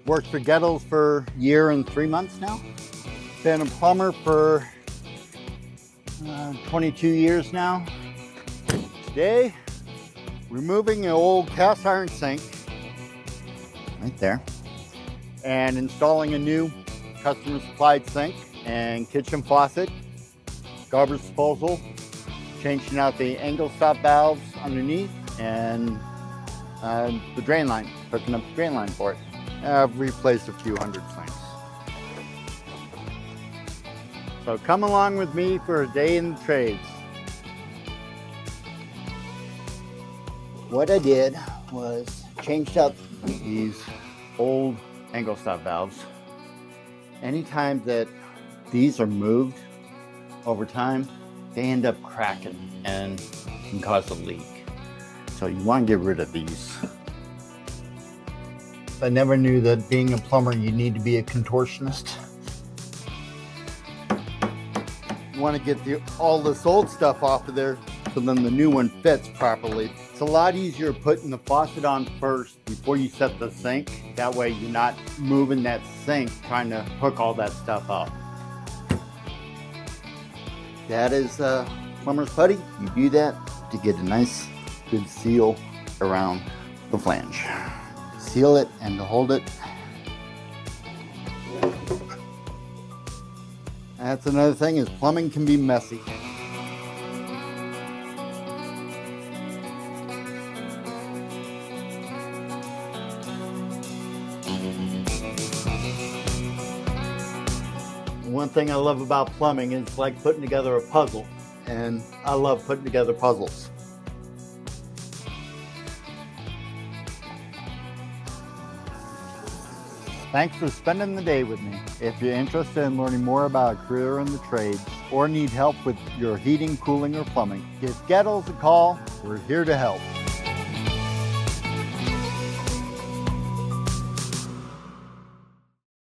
Worked for Goettl for a year and 3 months now. Been a plumber for 22 years now. Today, removing an old cast iron sink, right there, and installing a new customer supplied sink and kitchen faucet, garbage disposal, changing out the angle stop valves underneath, and the drain line, hooking up the drain line for it. I've replaced a few hundred sinks. So come along with me for a day in the trades. What I did was changed out these old angle stop valves. Anytime that these are moved over time, they end up cracking and can cause a leak. So you want to get rid of these. I never knew that being a plumber, you need to be a contortionist. You want to get all this old stuff off of there so then the new one fits properly. It's a lot easier putting the faucet on first before you set the sink. That way you're not moving that sink trying to hook all that stuff up. That is plumber's putty. You do that to get a nice good seal around the flange. Seal it and to hold it. That's another thing, is plumbing can be messy. One thing I love about plumbing is like putting together a puzzle, and I love putting together puzzles. Thanks for spending the day with me. If you're interested in learning more about a career in the trades or need help with your heating, cooling, or plumbing, give Goettl a call. We're here to help.